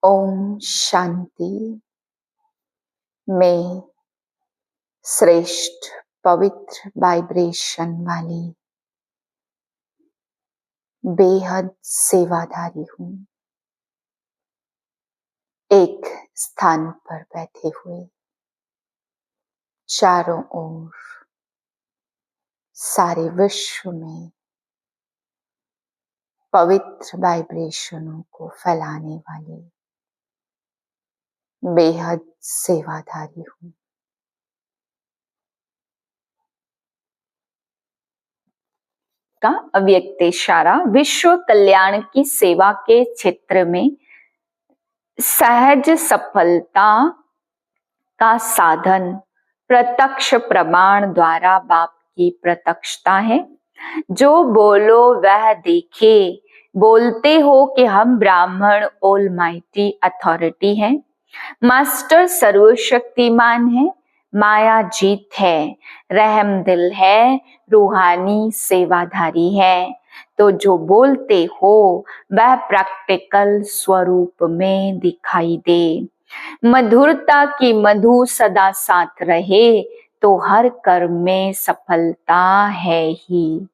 ओम शांति। मैं श्रेष्ठ पवित्र वाइब्रेशन वाली बेहद सेवाधारी हूँ। एक स्थान पर बैठे हुए चारों ओर सारे विश्व में पवित्र वाइब्रेशनों को फैलाने वाली बेहद सेवाधारी हूँ। का अव्यक्त इशारा विश्व कल्याण की सेवा के क्षेत्र में सहज सफलता का साधन प्रत्यक्ष प्रमाण द्वारा बाप की प्रत्यक्षता है। जो बोलो वह देखे, बोलते हो कि हम ब्राह्मण ऑलमाइटी अथॉरिटी हैं, मास्टर सर्वशक्तिमान है, माया जीत है, रहम दिल है, रूहानी सेवाधारी है। तो जो बोलते हो वह प्रैक्टिकल स्वरूप में दिखाई दे। मधुरता की मधु सदा साथ रहे तो हर कर्म में सफलता है ही।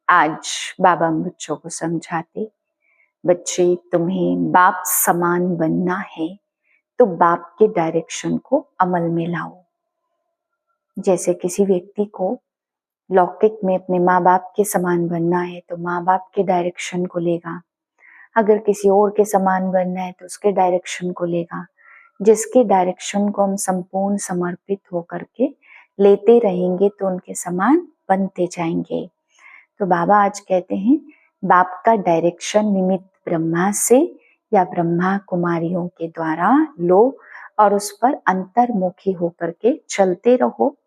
आज बाबा बच्चों को समझाते, बच्चे तुम्हें बाप समान बनना है तो बाप के डायरेक्शन को अमल में लाओ। जैसे किसी व्यक्ति को लौकिक में अपने माँ बाप के समान बनना है तो माँ बाप के डायरेक्शन को लेगा, अगर किसी और के समान बनना है तो उसके डायरेक्शन को लेगा। जिसके डायरेक्शन को हम संपूर्ण समर्पित होकर के लेते रहेंगे तो उनके समान बनते जाएंगे। तो बाबा आज कहते हैं बाप का डायरेक्शन निमित्त ब्रह्मा से या ब्रह्मा कुमारियों के द्वारा लो और उस पर अंतर्मुखी होकर के चलते रहो।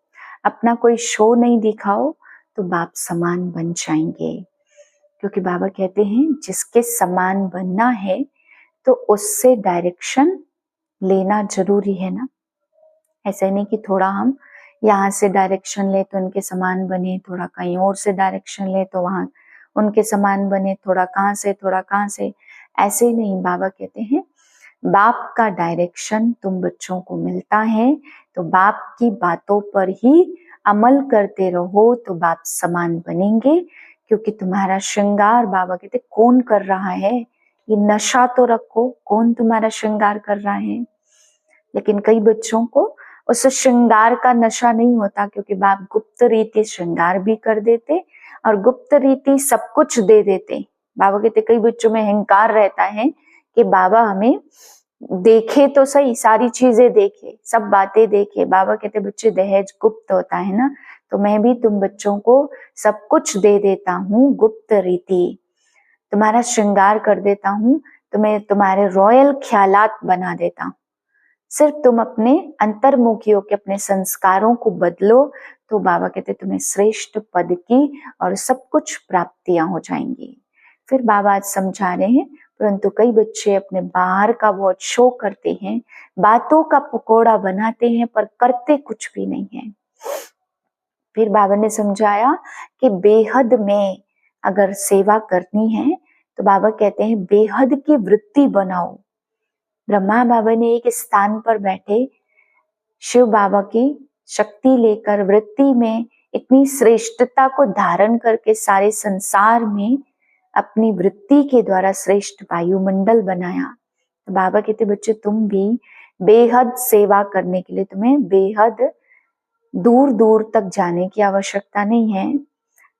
अपना कोई शो नहीं दिखाओ तो बाप समान बन जाएंगे। क्योंकि बाबा कहते हैं जिसके समान बनना है तो उससे डायरेक्शन लेना जरूरी है ना। ऐसा नहीं कि थोड़ा हम यहाँ से डायरेक्शन ले तो उनके समान बने, थोड़ा कहीं और से डायरेक्शन ले तो वहां उनके समान बने, थोड़ा कहाँ से। ऐसे नहीं, बाबा कहते हैं बाप का डायरेक्शन तुम बच्चों को मिलता है तो बाप की बातों पर ही अमल करते रहो तो बाप समान बनेंगे। क्योंकि तुम्हारा श्रृंगार, बाबा कहते कौन कर रहा है, ये नशा तो रखो, कौन तुम्हारा श्रृंगार कर रहा है। लेकिन कई बच्चों को उस श्रृंगार का नशा नहीं होता क्योंकि बाप गुप्त रीति श्रृंगार भी कर देते और गुप्त रीति सब कुछ दे देते। बाबा कहते कई बच्चों में अहंकार रहता है कि बाबा हमें देखे तो सही, सारी चीजें देखे, सब बातें देखे। बाबा कहते बच्चे दहेज गुप्त होता है ना, तो मैं भी तुम बच्चों को सब कुछ दे देता हूँ गुप्त रीति, तुम्हारा श्रृंगार कर देता हूँ, तुम्हें तुम्हारे रॉयल ख्यालात बना देता हूँ। सिर्फ तुम अपने अंतर्मुखी होकर अपने संस्कारों को बदलो तो बाबा कहते तुम्हें श्रेष्ठ पद की और सब कुछ प्राप्तियां हो जाएंगी। फिर बाबा आज समझा रहे हैं परंतु कई बच्चे अपने बाहर का बहुत शो करते हैं, बातों का पकोड़ा बनाते हैं पर करते कुछ भी नहीं है। फिर बाबा ने समझाया कि बेहद में अगर सेवा करनी है तो बाबा कहते हैं बेहद की वृत्ति बनाओ। ब्रह्मा बाबा ने एक स्थान पर बैठे शिव बाबा की शक्ति लेकर वृत्ति में इतनी श्रेष्ठता को धारण करके सारे संसार में अपनी वृत्ति के द्वारा श्रेष्ठ वायुमंडल बनाया। तो बाबा कहते बच्चे तुम भी बेहद सेवा करने के लिए तुम्हें बेहद दूर दूर तक जाने की आवश्यकता नहीं है।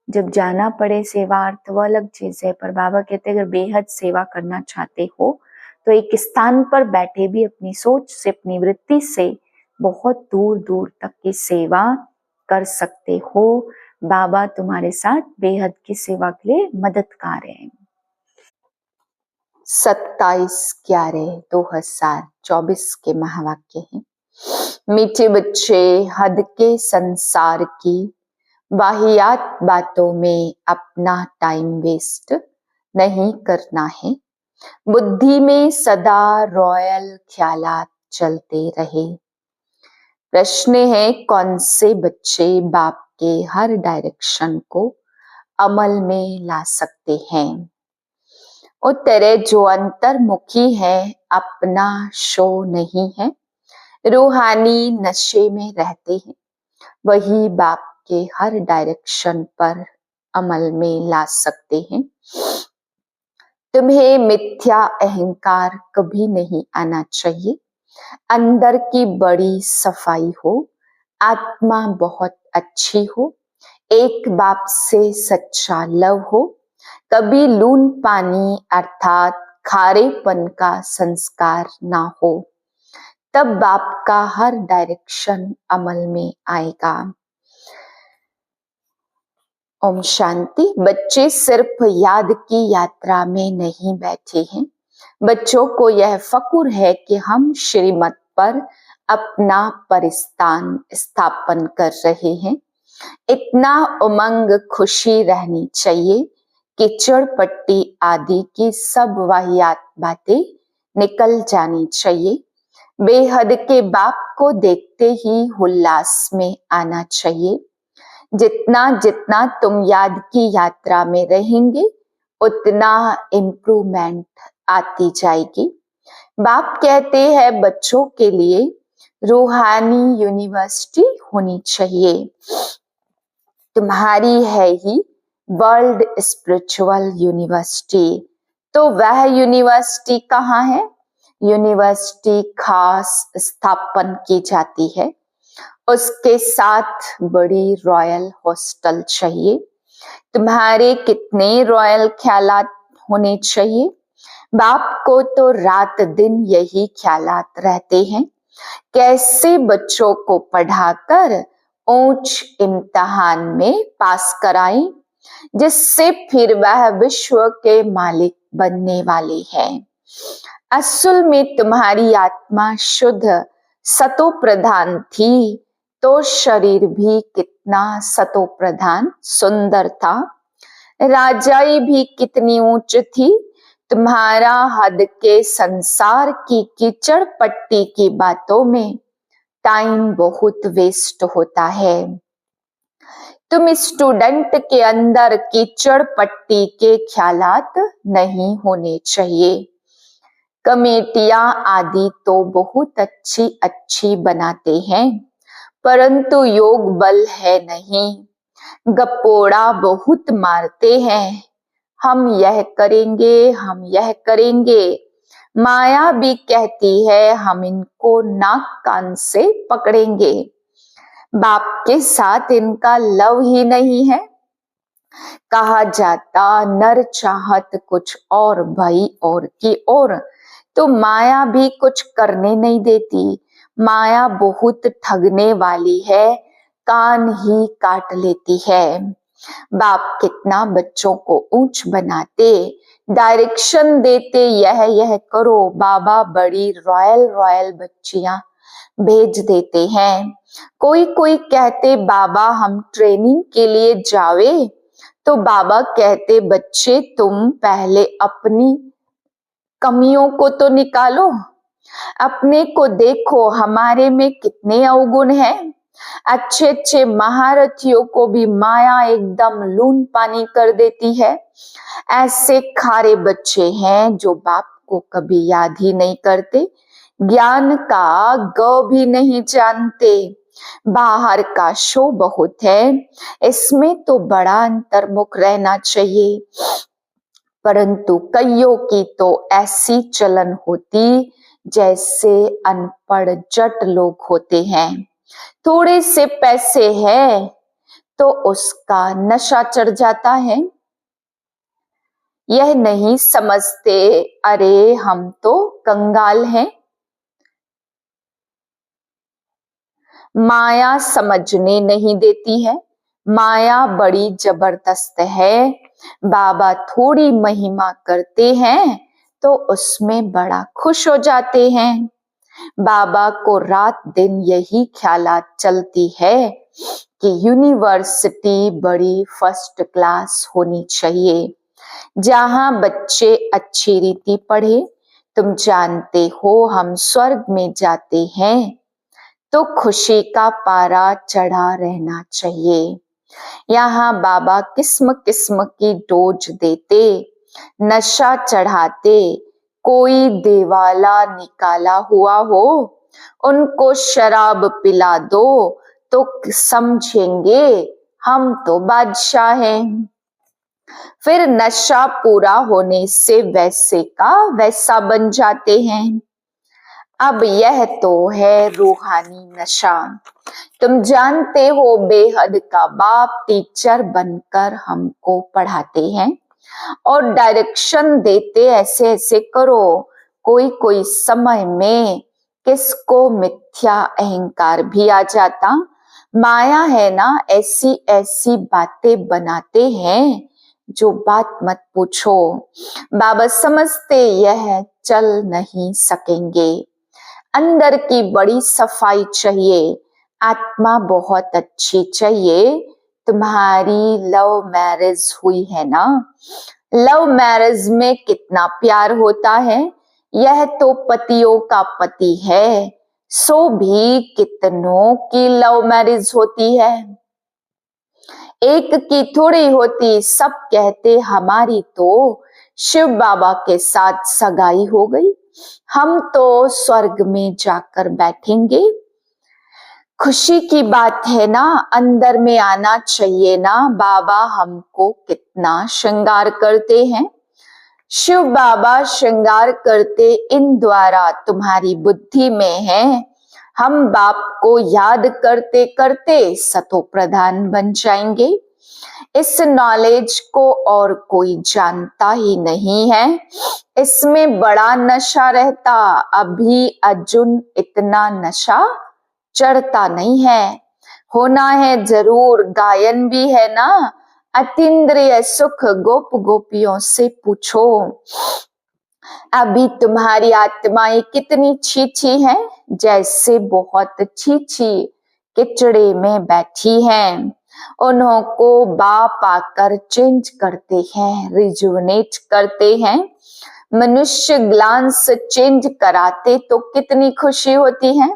जब जाना पड़े सेवार्थ वो अलग चीज है, पर बाबा कहते अगर बेहद सेवा करना चाहते हो तो एक स्थान पर बैठे भी अपनी सोच से अपनी वृत्ति से बहुत दूर दूर तक की सेवा कर सकते हो। बाबा तुम्हारे साथ बेहद की सेवा के लिए मददगार है। 27/11/2024 के महावाक्य हैं, मीठे बच्चे हद के संसार की वाहियात बातों में अपना टाइम वेस्ट नहीं करना है। बुद्धि में सदा रॉयल ख्यालात चलते रहे। प्रश्न है कौन से बच्चे बाप के हर डायरेक्शन को अमल में ला सकते हैं। और तेरे जो अंतर्मुखी है अपना शो नहीं है, रूहानी नशे में रहते हैं, वही बाप के हर डायरेक्शन पर अमल में ला सकते हैं। तुम्हें मिथ्या अहंकार कभी नहीं आना चाहिए। अंदर की बड़ी सफाई हो, आत्मा बहुत अच्छी हो, एक बाप से सच्चा लव हो, कभी लून पानी अर्थात खारेपन का संस्कार ना हो, तब बाप का हर डायरेक्शन अमल में आएगा। ओम शांति। बच्चे सिर्फ याद की यात्रा में नहीं बैठे हैं, बच्चों को यह फक्र है कि हम श्रीमत पर अपना परिस्थान स्थापन कर रहे हैं। इतना उमंग खुशी रहनी चाहिए कि चढ़पट्टी आदि की सब वाहियात बातें निकल जानी चाहिए। बेहद के बाप को देखते ही उल्लास में आना चाहिए। जितना जितना तुम याद की यात्रा में रहेंगे उतना इम्प्रूवमेंट आती जाएगी। बाप कहते हैं बच्चों के लिए रूहानी यूनिवर्सिटी होनी चाहिए। तुम्हारी है ही वर्ल्ड स्पिरिचुअल यूनिवर्सिटी। तो वह यूनिवर्सिटी कहाँ है? यूनिवर्सिटी खास स्थापन की जाती है, उसके साथ बड़ी रॉयल हॉस्टल चाहिए। तुम्हारे कितने रॉयल ख्यालात होने चाहिए? बाप को तो रात दिन यही ख्यालात रहते हैं, कैसे बच्चों को पढ़ाकर ऊंच इम्तिहान में पास कराएं, जिससे फिर वह विश्व के मालिक बनने वाले हैं। असल में तुम्हारी आत्मा शुद्ध सतो प्रधान थी, तो शरीर भी कितना सतो प्रधान सुंदर था। राजाई भी कितनी ऊंच थी। तुम्हारा हद के संसार की कीचड़ पट्टी की बातों में टाइम बहुत वेस्ट होता है। तुम स्टूडेंट के अंदर कीचड़ पट्टी के ख्यालात नहीं होने चाहिए। कमेटियां आदि तो बहुत अच्छी अच्छी बनाते हैं, परंतु योग बल है नहीं। गपोड़ा बहुत मारते हैं, हम यह करेंगे, हम यह करेंगे। माया भी कहती है हम इनको नाक कान से पकड़ेंगे। बाप के साथ इनका लव ही नहीं है। कहा जाता नर चाहत कुछ और भई और की और, तो माया भी कुछ करने नहीं देती। माया बहुत ठगने वाली है, कान ही काट लेती है। बाप कितना बच्चों को ऊंच बनाते, डायरेक्शन देते, यह करो। बाबा बड़ी रॉयल रॉयल बच्चियां भेज देते हैं। कोई कोई कहते बाबा हम ट्रेनिंग के लिए जावे, तो बाबा कहते बच्चे तुम पहले अपनी कमियों को तो निकालो, अपने को देखो हमारे में कितने अवगुण हैं। अच्छे अच्छे महारथियों को भी माया एकदम लून पानी कर देती है। ऐसे खारे बच्चे हैं जो बाप को कभी याद ही नहीं करते, ज्ञान का ग भी नहीं जानते। बाहर का शो बहुत है, इसमें तो बड़ा अंतर्मुख रहना चाहिए, परंतु कईयों की तो ऐसी चलन होती जैसे अनपढ़ जट लोग होते हैं। थोड़े से पैसे है तो उसका नशा चढ़ जाता है। यह नहीं समझते अरे हम तो कंगाल हैं। माया समझने नहीं देती है, माया बड़ी जबरदस्त है। बाबा थोड़ी महिमा करते हैं तो उसमें बड़ा खुश हो जाते हैं। बाबा को रात दिन यही ख्यालात चलती है कि यूनिवर्सिटी बड़ी फर्स्ट क्लास होनी चाहिए, जहां बच्चे अच्छी रीति पढ़े। तुम जानते हो हम स्वर्ग में जाते हैं तो खुशी का पारा चढ़ा रहना चाहिए। यहाँ बाबा किस्म किस्म की डोज देते, नशा चढ़ाते कोई देवाला निकाला हुआ हो, उनको शराब पिला दो तो समझेंगे हम तो बादशाह हैं। फिर नशा पूरा होने से वैसे का वैसा बन जाते हैं। अब यह तो है रूहानी नशा। तुम जानते हो बेहद का बाप टीचर बनकर हमको पढ़ाते हैं और डायरेक्शन देते, ऐसे ऐसे करो। कोई कोई समय में किसको मिथ्या अहंकार भी आ जाता। माया है ना, ऐसी ऐसी बातें बनाते हैं जो बात मत पूछो। बाबा समझते यह चल नहीं सकेंगे। अंदर की बड़ी सफाई चाहिए, आत्मा बहुत अच्छी चाहिए। तुम्हारी लव मैरिज हुई है ना, लव मैरिज में कितना प्यार होता है। यह तो पतियों का पति है, सो भी कितनों की लव मैरिज होती है। एक की थोड़ी होती। सब कहते हमारी तो शिव बाबा के साथ सगाई हो गई, हम तो स्वर्ग में जाकर बैठेंगे। खुशी की बात है ना, अंदर में आना चाहिए ना। बाबा हमको कितना श्रृंगार करते हैं। शिव बाबा श्रृंगार करते इन द्वारा तुम्हारी बुद्धि में है। हम बाप को याद करते करते सतो प्रधान बन जाएंगे। इस नॉलेज को और कोई जानता ही नहीं है। इसमें बड़ा नशा रहता, अभी अर्जुन इतना नशा चढ़ता नहीं है। होना है जरूर, गायन भी है ना। अतीन्द्रिय सुख गोप गोपियों से पूछो। अभी तुम्हारी आत्माएं कितनी छीछी हैं, जैसे बहुत छीछी किचड़े में बैठी हैं। उन्हों को बाप आकर चेंज करते हैं, रिजुवनेट करते हैं। मनुष्य ग्लांस चेंज कराते तो कितनी खुशी होती है।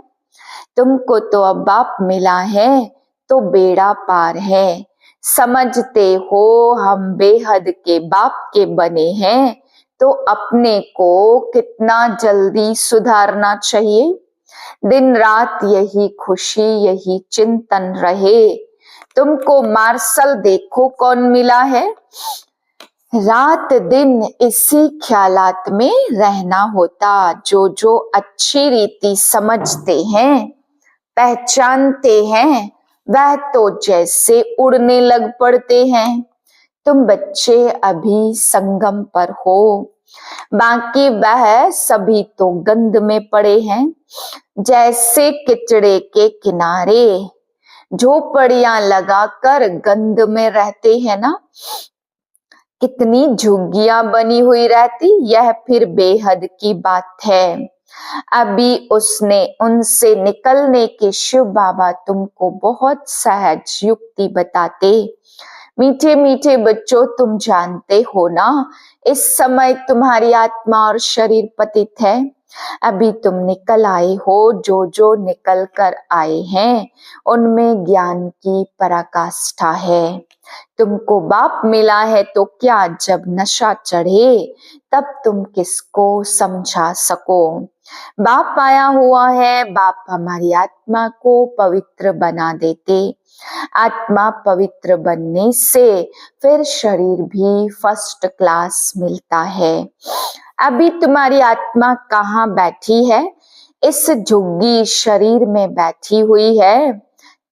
तुमको तो अब बाप मिला है तो बेड़ा पार है। समझते हो हम बेहद के बाप के बने हैं, तो अपने को कितना जल्दी सुधारना चाहिए। दिन रात यही खुशी यही चिंतन रहे। तुमको मार्शल देखो कौन मिला है। रात दिन इसी ख्यालात में रहना होता। जो जो अच्छी रीति समझते हैं पहचानते हैं, वह तो जैसे उड़ने लग पड़ते हैं। तुम बच्चे अभी संगम पर हो, बाकी वह सभी तो गंद में पड़े हैं। जैसे किचड़े के किनारे झोपड़ियां लगाकर गंद में रहते हैं ना, कितनी झुग्गियां बनी हुई रहती। यह फिर बेहद की बात है। अभी उसने उनसे निकलने के शिव बाबा तुमको बहुत सहज युक्ति बताते। मीठे मीठे बच्चों, तुम जानते हो ना, इस समय तुम्हारी आत्मा और शरीर पतित है। अभी तुम निकल आए हो। जो जो निकल कर आए हैं उनमें ज्ञान की पराकाष्ठा है। तुमको बाप मिला है तो क्या, जब नशा चढ़े तब तुम किसको समझा सको। बाप आया हुआ है, बाप हमारी आत्मा को पवित्र बना देते। आत्मा पवित्र बनने से फिर शरीर भी फर्स्ट क्लास मिलता है। अभी तुम्हारी आत्मा कहाँ बैठी है? इस झुग्गी शरीर में बैठी हुई है।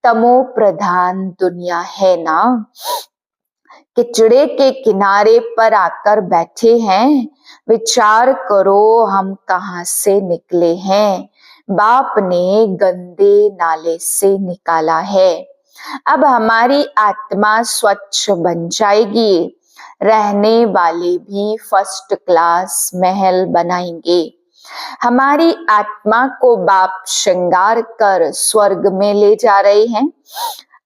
तमो प्रधान दुनिया है ना, किचड़े के किनारे पर आकर बैठे हैं। विचार करो हम कहाँ से निकले हैं। बाप ने गंदे नाले से निकाला है। अब हमारी आत्मा स्वच्छ बन जाएगी। रहने वाले भी फर्स्ट क्लास महल बनाएंगे। हमारी आत्मा को बाप श्रृंगार कर स्वर्ग में ले जा रहे हैं।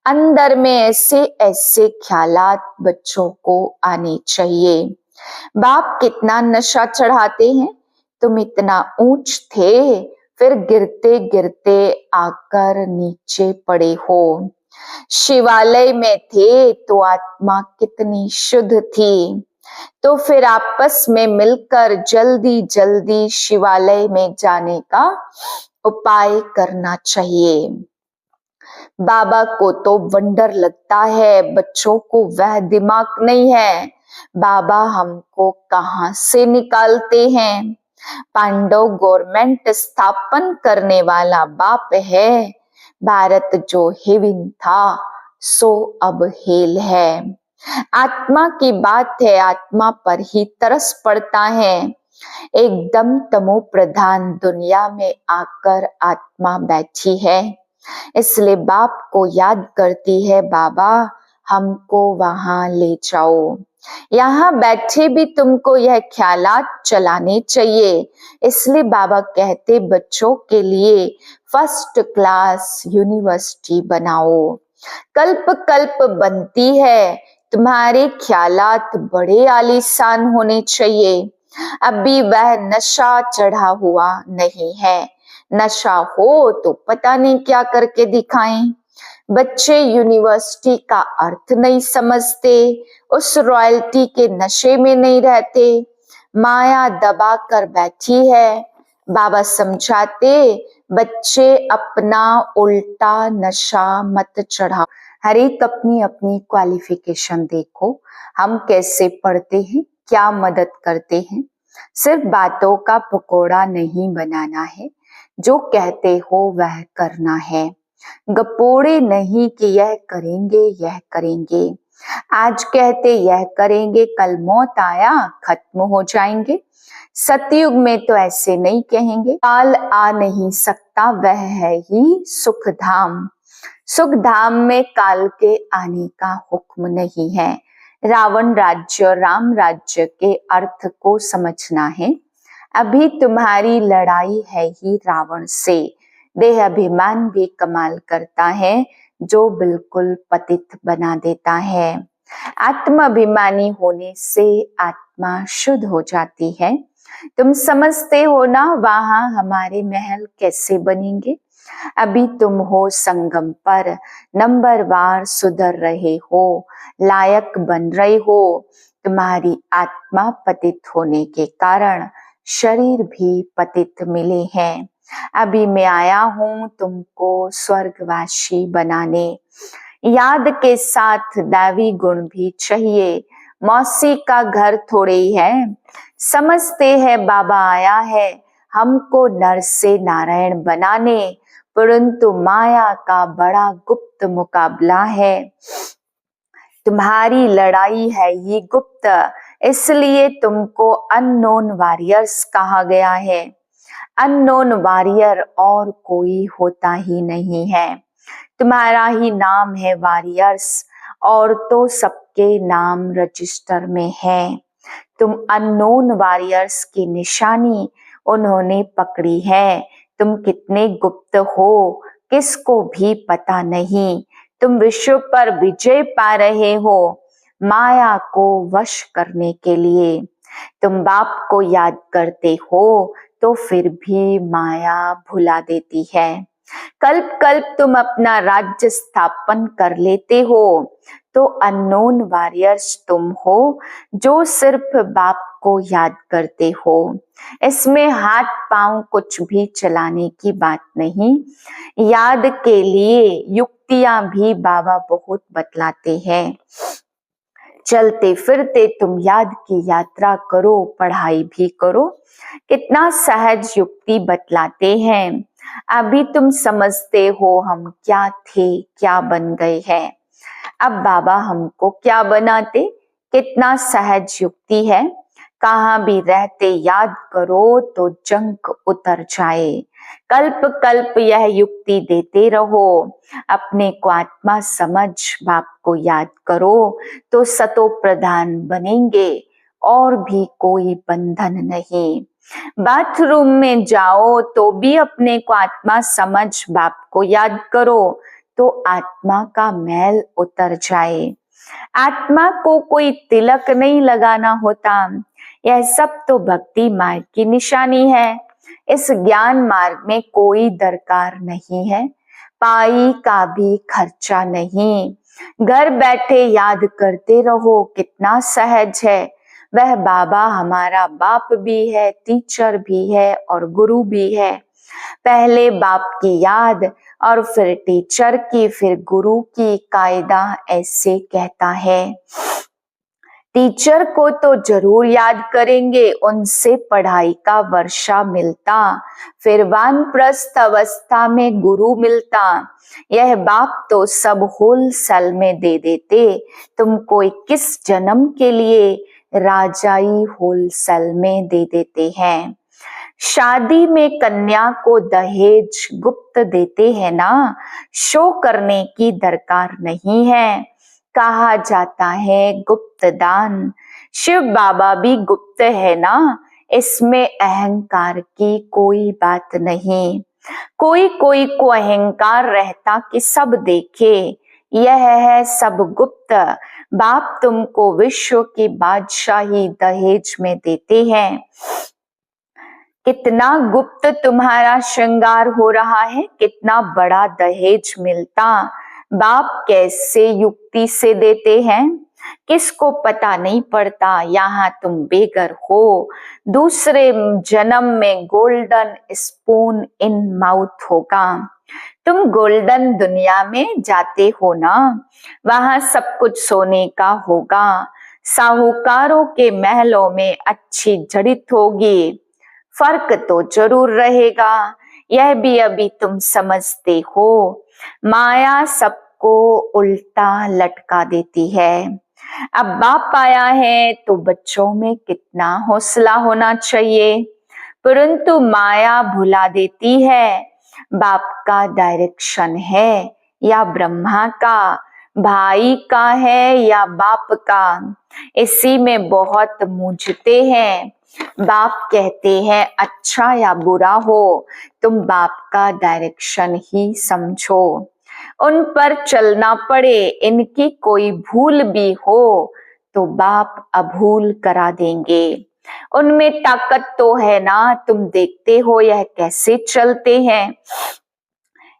अंदर में ऐसे ऐसे ख्यालात बच्चों को आने चाहिए। बाप कितना नशा चढ़ाते हैं। तुम इतना ऊंच थे, फिर गिरते गिरते आकर नीचे पड़े हो। शिवालय में थे तो आत्मा कितनी शुद्ध थी। तो फिर आपस में मिलकर जल्दी जल्दी शिवालय में जाने का उपाय करना चाहिए। बाबा को तो वंडर लगता है, बच्चों को वह दिमाग नहीं है, बाबा हमको कहाँ से निकालते हैं। पांडव गवर्नमेंट स्थापन करने वाला बाप है। भारत जो हेविन था सो अब हेल है। आत्मा की बात है, आत्मा पर ही तरस पड़ता है। एकदम तमो प्रधान दुनिया में आकर आत्मा बैठी है, इसलिए बाप को याद करती है, बाबा हमको वहां ले जाओ। यहाँ बैठे भी तुमको यह ख्यालात चलाने चाहिए। इसलिए बाबा कहते बच्चों के लिए फर्स्ट क्लास यूनिवर्सिटी बनाओ। कल्प कल्प बनती है, तुम्हारे ख्यालात बड़े आलीशान होने चाहिए। अभी वह नशा चढ़ा हुआ नहीं है, नशा हो तो पता नहीं क्या करके दिखाएं। बच्चे यूनिवर्सिटी का अर्थ नहीं समझते, उस रॉयल्टी के नशे में नहीं रहते, माया दबा कर बैठी है। बाबा समझाते बच्चे अपना उल्टा नशा मत चढ़ाओ। हर एक अपनी अपनी क्वालिफिकेशन देखो, हम कैसे पढ़ते हैं, क्या मदद करते हैं। सिर्फ बातों का पकोड़ा नहीं बनाना है, जो कहते हो वह करना है। गपोड़े नहीं कि यह करेंगे यह करेंगे, आज कहते यह करेंगे, कल मौत आया खत्म हो जाएंगे। सतयुग में तो ऐसे नहीं कहेंगे, काल आ नहीं सकता, वह है ही सुख धाम। सुख धाम में काल के आने का हुक्म नहीं है। रावण राज्य राम राज्य के अर्थ को समझना है। अभी तुम्हारी लड़ाई है ही रावण से। देह अभिमान भी कमाल करता है, जो बिल्कुल पतित बना देता है। आत्म अभिमानी होने से आत्मा शुद्ध हो जाती है। तुम समझते हो ना वहां हमारे महल कैसे बनेंगे। अभी तुम हो संगम पर, नंबरवार सुधर रहे हो, लायक बन रहे हो। तुम्हारी आत्मा पतित होने के कारण शरीर भी पतित मिले हैं। अभी मैं आया हूं तुमको स्वर्गवासी बनाने। याद के साथ दैवी गुण भी चाहिए, मौसी का घर थोड़े ही है। समझते हैं बाबा आया है हमको नर से नारायण बनाने, परंतु माया का बड़ा गुप्त मुकाबला है। तुम्हारी लड़ाई है ये गुप्त, इसलिए तुमको अननोन वॉरियर्स कहा गया है। अननोन वॉरियर और कोई होता ही नहीं है, तुम्हारा ही नाम है वॉरियर्स, और तो सबके नाम रजिस्टर में है। तुम अननोन वॉरियर्स की निशानी उन्होंने पकड़ी है। तुम कितने गुप्त हो किसको भी पता नहीं। तुम विश्व पर विजय पा रहे हो माया को वश करने के लिए। तुम बाप को याद करते हो तो फिर भी माया भुला देती है। कल्प कल्प तुम अपना राज्य स्थापन कर लेते हो, तो अननोन वॉरियर्स तुम हो जो सिर्फ बाप को याद करते हो। इसमें हाथ पांव कुछ भी चलाने की बात नहीं। याद के लिए युक्तियां भी बाबा बहुत बतलाते हैं। चलते फिरते तुम याद की यात्रा करो, पढ़ाई भी करो। कितना सहज युक्ति बतलाते हैं। अभी तुम समझते हो हम क्या थे क्या बन गए हैं। अब बाबा हमको क्या बनाते, कितना सहज युक्ति है। कहाँ भी रहते याद करो तो जंक उतर जाए। कल्प कल्प यह युक्ति देते रहो। अपने को आत्मा समझ बाप को याद करो तो सतो प्रधान बनेंगे, और भी कोई बंधन नहीं। बाथरूम में जाओ तो भी अपने को आत्मा समझ बाप को याद करो तो आत्मा का मैल उतर जाए। आत्मा को कोई तिलक नहीं लगाना होता। यह सब तो भक्ति मार्ग की निशानी है। इस ज्ञान मार्ग में कोई दरकार नहीं है, पाई का भी खर्चा नहीं। घर बैठे याद करते रहो, कितना सहज है। वह बाबा हमारा बाप भी है, टीचर भी है और गुरु भी है। पहले बाप की याद और फिर टीचर की, फिर गुरु की, कायदा ऐसे कहता है। टीचर को तो जरूर याद करेंगे, उनसे पढ़ाई का वर्षा मिलता, फिर वानप्रस्थ अवस्था में गुरु मिलता। यह बाप तो सब होलसेल में दे देते, तुमको 21 जन्म के लिए राजाई होलसेल में दे देते हैं। शादी में कन्या को दहेज गुप्त देते हैं ना, शो करने की दरकार नहीं है, कहा जाता है गुप्त दान। शिव बाबा भी गुप्त है ना, इसमें अहंकार की कोई बात नहीं। कोई कोई को अहंकार रहता कि सब देखे, यह है सब गुप्त। बाप तुमको विश्व की बादशाही दहेज में देते हैं। कितना गुप्त तुम्हारा श्रृंगार हो रहा है, कितना बड़ा दहेज मिलता, बाप कैसे युक्ति से देते हैं, किसको पता नहीं पड़ता। यहाँ तुम बेघर हो, दूसरे जन्म में गोल्डन स्पून इन माउथ होगा। तुम गोल्डन दुनिया में जाते हो ना, वहां सब कुछ सोने का होगा। साहूकारों के महलों में अच्छी जड़ित होगी, फर्क तो जरूर रहेगा, यह भी अभी तुम समझते हो। माया सबको उल्टा लटका देती है। अब बाप आया है तो बच्चों में कितना हौसला होना चाहिए, परंतु माया भुला देती है। बाप का डायरेक्शन है या ब्रह्मा का, भाई का है या बाप का, इसी में बहुत मूझते हैं। बाप कहते हैं अच्छा या बुरा हो, तुम बाप का डायरेक्शन ही समझो। उन पर चलना पड़े, इनकी कोई भूल भी हो तो बाप अभूल करा देंगे। उनमें ताकत तो है ना, तुम देखते हो यह कैसे चलते हैं।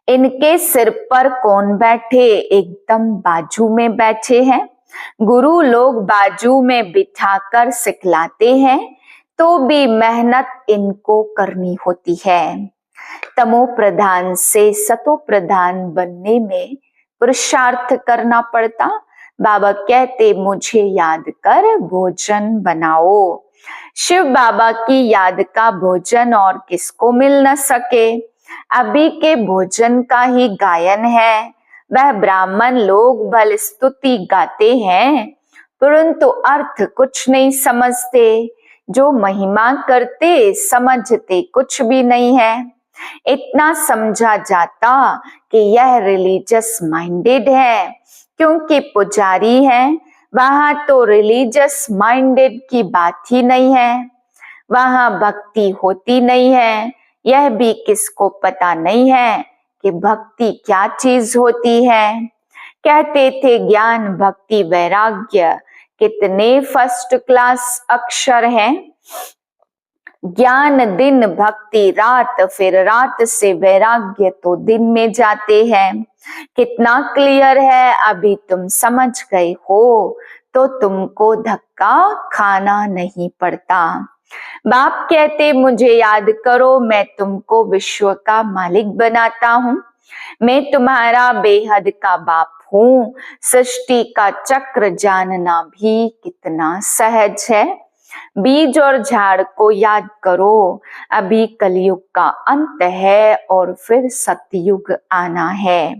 इनके सिर पर कौन बैठे, एकदम बाजू में बैठे हैं। गुरु लोग बाजू में बिठाकर सिखलाते हैं, तो भी मेहनत इनको करनी होती है। तमो प्रधान से सतो प्रधान बनने में पुरुषार्थ करना पड़ता। बाबा कहते मुझे याद कर भोजन बनाओ। शिव बाबा की याद का भोजन और किसको मिल न सके। अभी के भोजन का ही गायन है। वह ब्राह्मण लोग भल स्तुति गाते हैं, परंतु अर्थ कुछ नहीं समझते। जो महिमा करते समझते कुछ भी नहीं है। इतना समझा जाता कि यह रिलीजियस माइंडेड है, क्योंकि पुजारी है। वहां तो रिलीजियस माइंडेड की बात ही नहीं है, वहां भक्ति होती नहीं है। यह भी किसको पता नहीं है कि भक्ति क्या चीज होती है। कहते थे ज्ञान भक्ति वैराग्य, कितने फर्स्ट क्लास अक्षर हैं। ज्ञान दिन, भक्ति रात, फिर रात से वैराग्य तो दिन में जाते हैं। कितना क्लियर है, अभी तुम समझ गए हो तो तुमको धक्का खाना नहीं पड़ता। बाप कहते मुझे याद करो, मैं तुमको विश्व का मालिक बनाता हूँ। मैं तुम्हारा बेहद का बाप हूँ। सृष्टि का चक्र जानना भी कितना सहज है। बीज और झाड़ को याद करो, अभी कलयुग का अंत है और फिर सतयुग आना है।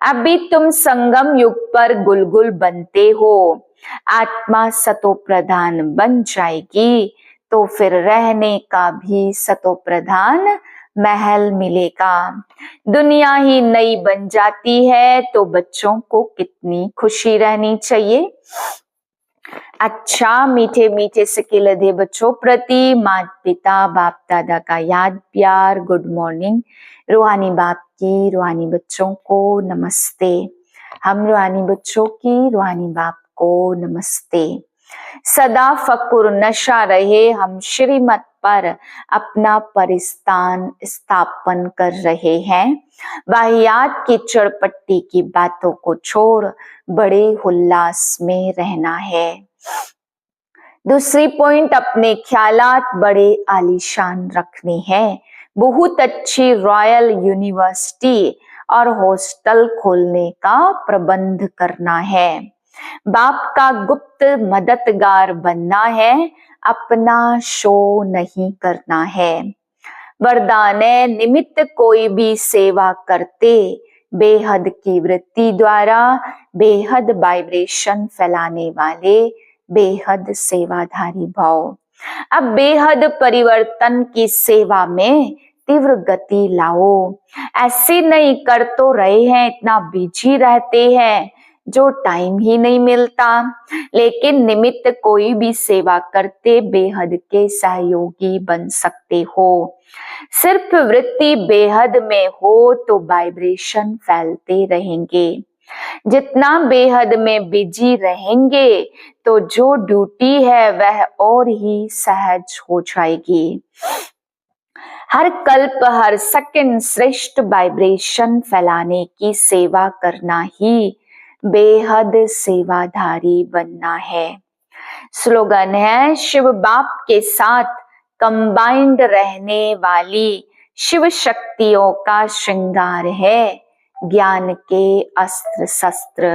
अभी तुम संगम युग पर गुलगुल बनते हो। आत्मा सतो प्रधान बन जाएगी तो फिर रहने का भी सतो प्रधान महल मिलेगा। दुनिया ही नई बन जाती है तो बच्चों को कितनी खुशी रहनी चाहिए। अच्छा मीठे मीठे सिकिलधे बच्चों प्रति माता पिता बाप दादा का याद प्यार गुड मॉर्निंग। रूहानी बाप की रूहानी बच्चों को नमस्ते। हम रूहानी बच्चों की रूहानी बाप को नमस्ते। सदा फकुर नशा रहे, हम श्रीमत पर अपना परिस्थान स्थापन कर रहे हैं। वाहियात की चौपट्टी की बातों को छोड़ बड़े उल्लास में रहना है। दूसरी पॉइंट, अपने ख्यालात बड़े आलीशान रखने हैं। बहुत अच्छी रॉयल यूनिवर्सिटी और हॉस्टल खोलने का प्रबंध करना है। बाप का गुप्त मददगार बनना है, अपना शो नहीं करना है। वरदान है, निमित्त कोई भी सेवा करते, बेहद की वृत्ति द्वारा बेहद वाइब्रेशन फैलाने वाले बेहद सेवाधारी भाव। अब बेहद परिवर्तन की सेवा में तीव्र गति लाओ। ऐसे नहीं कर तो रहे हैं, इतना बिजी रहते हैं जो टाइम ही नहीं मिलता, लेकिन निमित्त कोई भी सेवा करते बेहद के सहयोगी बन सकते हो। सिर्फ वृत्ति बेहद में हो तो वाइब्रेशन फैलते रहेंगे। जितना बेहद में बिजी रहेंगे तो जो ड्यूटी है वह और ही सहज हो जाएगी। हर कल्प हर सेकंड श्रेष्ठ वाइब्रेशन फैलाने की सेवा करना ही बेहद सेवाधारी बनना है। स्लोगन है, शिव बाप के साथ कंबाइंड रहने वाली शिव शक्तियों का श्रृंगार है ज्ञान के अस्त्र शस्त्र।